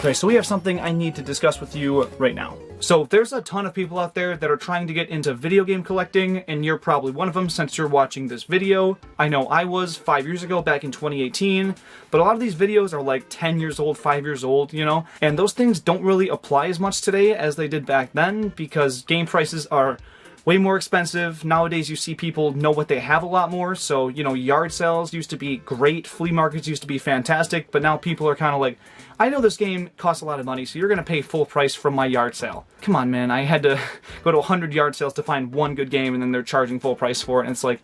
Okay, so we have something I need to discuss with you right now. So there's a ton of people out there that are trying to get into video game collecting, and you're probably one of them since you're watching this video. I know I was 5 years ago, back in 2018, but a lot of these videos are like 10 years old, 5 years old, you know? And those things don't really apply as much today as they did back then because game prices are way more expensive. Nowadays you see people know what they have a lot more, so, you know, yard sales used to be great, flea markets used to be fantastic, but now people are kind of like, I know this game costs a lot of money, so you're going to pay full price from my yard sale. Come on, man, I had to go to 100 yard sales to find one good game, and then they're charging full price for it, and it's like,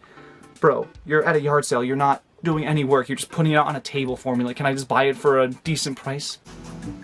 bro, you're at a yard sale, you're not doing any work, you're just putting it out on a table for me, like, can I just buy it for a decent price?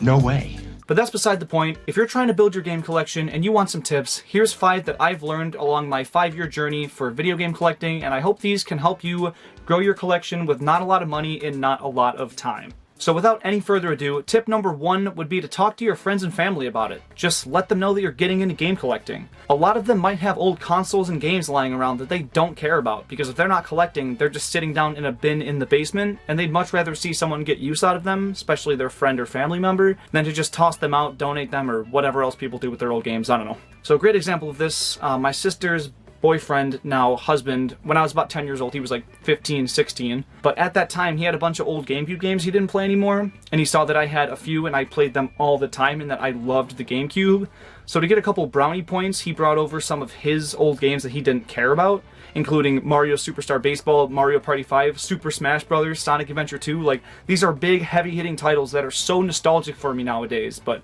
No way. But that's beside the point. If you're trying to build your game collection and you want some tips, here's 5 that I've learned along my 5-year journey for video game collecting, and I hope these can help you grow your collection with not a lot of money and not a lot of time. So without any further ado, tip number 1 would be to talk to your friends and family about it. Just let them know that you're getting into game collecting. A lot of them might have old consoles and games lying around that they don't care about, because if they're not collecting, they're just sitting down in a bin in the basement, and they'd much rather see someone get use out of them, especially their friend or family member, than to just toss them out, donate them, or whatever else people do with their old games, I don't know. So a great example of this, my sister's boyfriend, now husband, when I was about 10 years old, he was like 15, 16, but at that time he had a bunch of old GameCube games he didn't play anymore, and he saw that I had a few and I played them all the time and that I loved the GameCube. So to get a couple brownie points, he brought over some of his old games that he didn't care about, including Mario Superstar Baseball, Mario Party 5, Super Smash Bros., Sonic Adventure 2. Like, these are big, heavy-hitting titles that are so nostalgic for me nowadays, but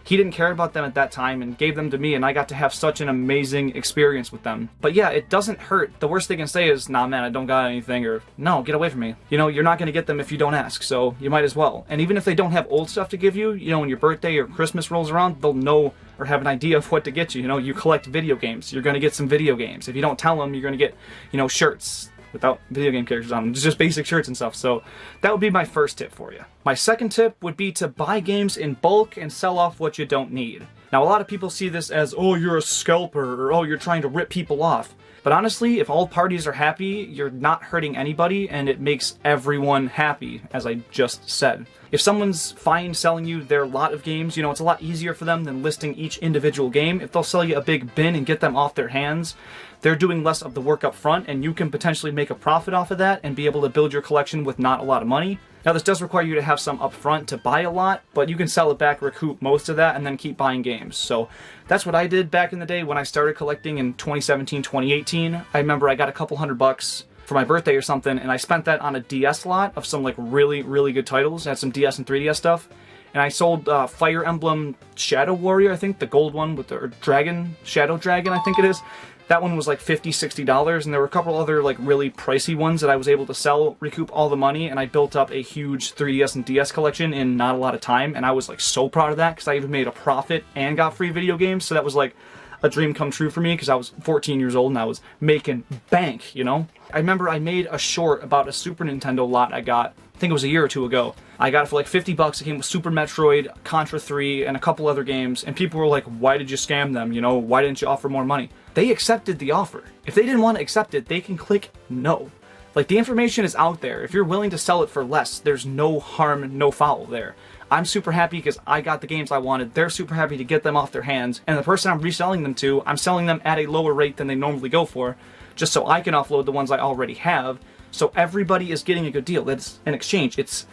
he didn't care about them at that time and gave them to me, and I got to have such an amazing experience with them. But yeah, it doesn't hurt. The worst they can say is, nah man, I don't got anything, or no, get away from me. You know, you're not going to get them if you don't ask, so you might as well. And even if they don't have old stuff to give you, you know, when your birthday or Christmas rolls around, they'll know or have an idea of what to get you. You know, you collect video games, you're going to get some video games. If you don't tell them, you're going to get, you know, shirts without video game characters on them, just basic shirts and stuff. So that would be my first tip for you. My second tip would be to buy games in bulk and sell off what you don't need. Now, a lot of people see this as, oh, you're a scalper, or oh, you're trying to rip people off. But honestly, if all parties are happy, you're not hurting anybody, and it makes everyone happy, as I just said. If someone's fine selling you their lot of games, you know, it's a lot easier for them than listing each individual game. If they'll sell you a big bin and get them off their hands, they're doing less of the work up front, and you can potentially make a profit off of that and be able to build your collection with not a lot of money. Now, this does require you to have some up front to buy a lot, but you can sell it back, recoup most of that, and then keep buying games. So that's what I did back in the day when I started collecting in 2017, 2018. I remember I got a couple $100 for my birthday or something, and I spent that on a DS lot of some like really, really good titles. I had some DS and 3DS stuff. And I sold Fire Emblem Shadow Warrior, I think, the gold one with the dragon, Shadow Dragon, I think it is. That one was like $50, $60, and there were a couple other like really pricey ones that I was able to sell, recoup all the money, and I built up a huge 3DS and DS collection in not a lot of time, and I was like so proud of that because I even made a profit and got free video games, so that was like a dream come true for me because I was 14 years old and I was making bank, you know? I remember I made a short about a Super Nintendo lot I got, I think it was a year or two ago. I got it for like $50. It came with Super Metroid, Contra 3, and a couple other games, and people were like, why did you scam them? You know, why didn't you offer more money? They accepted the offer. If they didn't want to accept it, they can click no. Like, the information is out there. If you're willing to sell it for less, there's no harm, no foul there. I'm super happy because I got the games I wanted. They're super happy to get them off their hands, and the person I'm reselling them to, I'm selling them at a lower rate than they normally go for, just so I can offload the ones I already have, so everybody is getting a good deal. That's an exchange. It's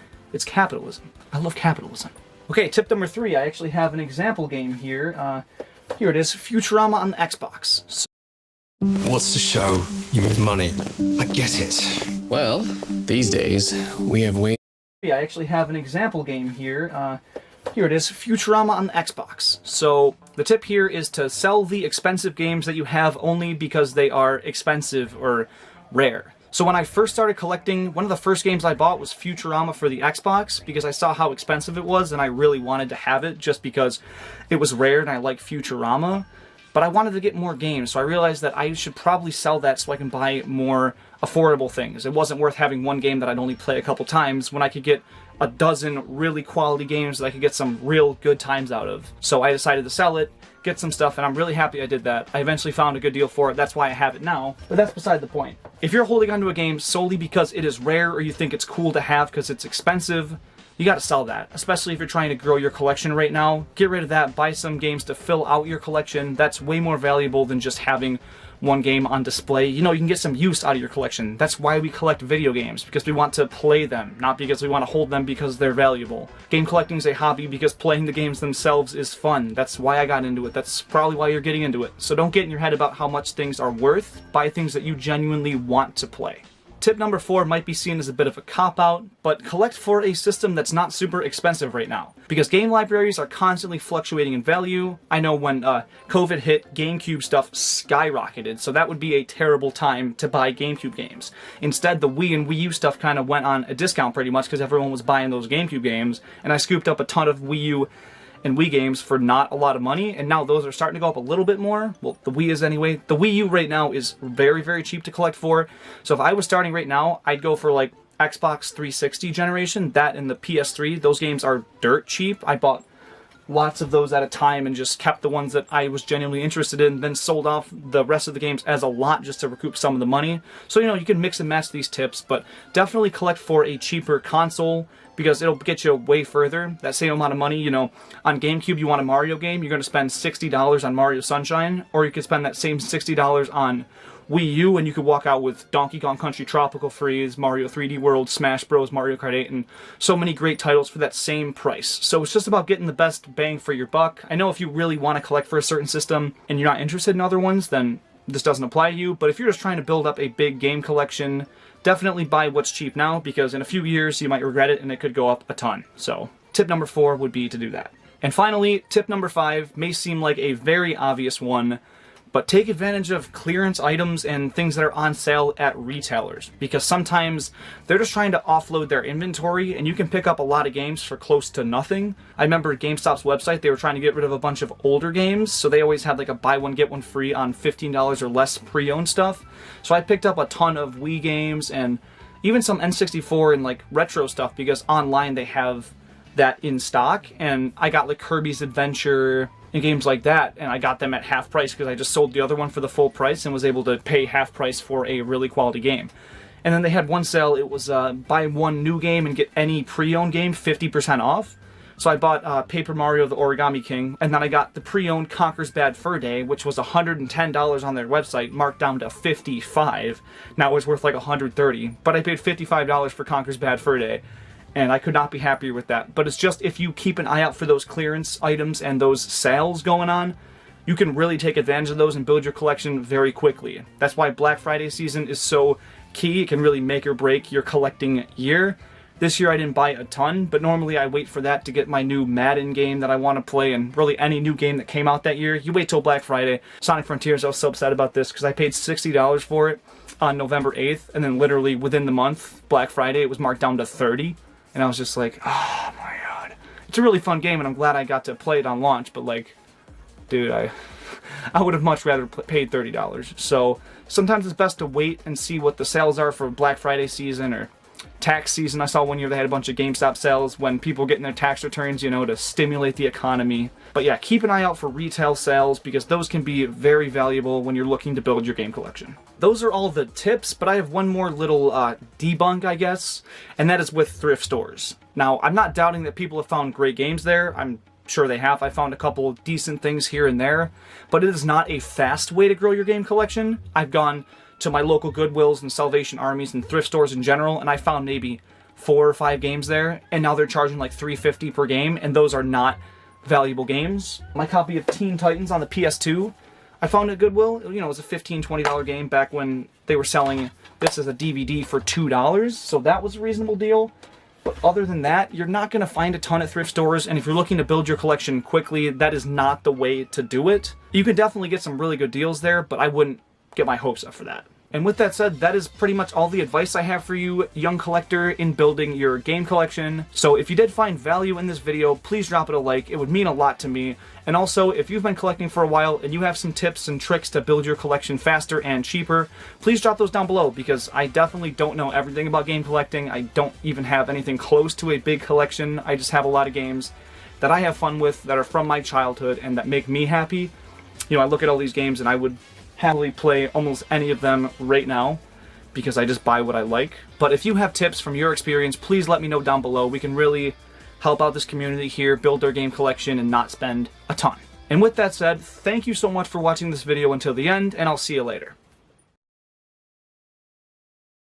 capitalism. I love capitalism. Okay, tip number 3. I actually have an example game here. Here it is, Futurama on the Xbox. So What's the show? You need money. I get it. Well, these days, we have way... I actually have an example game here. Here it is, Futurama on the Xbox. So the tip here is to sell the expensive games that you have only because they are expensive or rare. So when I first started collecting, one of the first games I bought was Futurama for the Xbox because I saw how expensive it was and I really wanted to have it just because it was rare and I like Futurama. But I wanted to get more games, so I realized that I should probably sell that so I can buy more affordable things. It wasn't worth having one game that I'd only play a couple times when I could get a dozen really quality games that I could get some real good times out of. So I decided to sell it, get some stuff, and I'm really happy I did that. I eventually found a good deal for it. That's why I have it now, but that's beside the point. If you're holding onto a game solely because it is rare or you think it's cool to have because it's expensive, you got to sell that, especially if you're trying to grow your collection right now. Get rid of that, buy some games to fill out your collection. That's way more valuable than just having one game on display. You know, you can get some use out of your collection. That's why we collect video games, because we want to play them, not because we want to hold them because they're valuable. Game collecting is a hobby because playing the games themselves is fun. That's why I got into it. That's probably why you're getting into it. So don't get in your head about how much things are worth. Buy things that you genuinely want to play. Tip number 4 might be seen as a bit of a cop-out, but collect for a system that's not super expensive right now, because game libraries are constantly fluctuating in value. I know when COVID hit, GameCube stuff skyrocketed, so that would be a terrible time to buy GameCube games. Instead, the Wii and Wii U stuff kind of went on a discount pretty much because everyone was buying those GameCube games, and I scooped up a ton of Wii U and Wii games for not a lot of money, and now those are starting to go up a little bit more. Well, the Wii is anyway. The Wii U right now is very, very cheap to collect for. So if I was starting right now, I'd go for like Xbox 360 generation, that and the PS3. Those games are dirt cheap. I bought lots of those at a time and just kept the ones that I was genuinely interested in, then sold off the rest of the games as a lot just to recoup some of the money. So, you know, you can mix and match these tips, but definitely collect for a cheaper console because it'll get you way further. That same amount of money, you know, on GameCube you want a Mario game, you're going to spend $60 on Mario Sunshine, or you could spend that same $60 on Wii U and you could walk out with Donkey Kong Country Tropical Freeze, Mario 3D World, Smash Bros, Mario Kart 8, and so many great titles for that same price. So it's just about getting the best bang for your buck. I know if you really want to collect for a certain system and you're not interested in other ones, then this doesn't apply to you, but if you're just trying to build up a big game collection, definitely buy what's cheap now, because in a few years you might regret it and it could go up a ton. So tip number 4 would be to do that. And finally, tip number 5 may seem like a very obvious one, but take advantage of clearance items and things that are on sale at retailers, because sometimes they're just trying to offload their inventory and you can pick up a lot of games for close to nothing. I remember GameStop's website, they were trying to get rid of a bunch of older games, so they always had like a buy one get one free on $15 or less pre-owned stuff. So I picked up a ton of Wii games and even some N64 and like retro stuff, because online they have that in stock, and I got like Kirby's Adventure and games like that, and I got them at half price because I just sold the other one for the full price and was able to pay half price for a really quality game. And then they had one sale, it was buy one new game and get any pre-owned game 50% off. So I bought Paper Mario the Origami King, and then I got the pre-owned Conker's Bad Fur Day, which was $110 on their website, marked down to $55. Now it was worth like $130, but I paid $55 for Conker's Bad Fur Day. And I could not be happier with that. But it's just, if you keep an eye out for those clearance items and those sales going on, you can really take advantage of those and build your collection very quickly. That's why Black Friday season is so key. It can really make or break your collecting year. This year I didn't buy a ton, but normally I wait for that to get my new Madden game that I want to play, and really any new game that came out that year. You wait till Black Friday. Sonic Frontiers, I was so upset about this because I paid $60 for it on November 8th, and then literally within the month, Black Friday, it was marked down to $30. And I was just like, oh my god. It's a really fun game, and I'm glad I got to play it on launch, but like, dude, I would have much rather paid $30. So sometimes it's best to wait and see what the sales are for Black Friday season or tax season. I saw one year they had a bunch of GameStop sales when people were getting their tax returns, you know, to stimulate the economy. But yeah, keep an eye out for retail sales, because those can be very valuable when you're looking to build your game collection. Those are all the tips, but I have one more little debunk, I guess, and that is with thrift stores. Now, I'm not doubting that people have found great games there. I'm sure they have. I found a couple decent things here and there, but it is not a fast way to grow your game collection. I've gone to my local Goodwills and Salvation Armies and thrift stores in general, and I found maybe 4 or 5 games there, and now they're charging like $3.50 per game, and those are not valuable games. My copy of Teen Titans on the PS2, I found at Goodwill. You know, it was a $15, $20 game back when they were selling this as a DVD for $2, so that was a reasonable deal. But other than that, you're not going to find a ton at thrift stores, and if you're looking to build your collection quickly, that is not the way to do it. You can definitely get some really good deals there, but I wouldn't get my hopes up for that. And with that said, that is pretty much all the advice I have for you, young collector, in building your game collection. So if you did find value in this video, please drop it a like. It would mean a lot to me. And also, if you've been collecting for a while and you have some tips and tricks to build your collection faster and cheaper, please drop those down below, because I definitely don't know everything about game collecting. I don't even have anything close to a big collection. I just have a lot of games that I have fun with, that are from my childhood and that make me happy. You know, I look at all these games and I would happily play almost any of them right now. because I just buy what I like. But if you have tips from your experience, please let me know down below. We can really help out this community here, build their game collection, and not spend a ton. And with that said, thank you so much for watching this video until the end, and I'll see you later.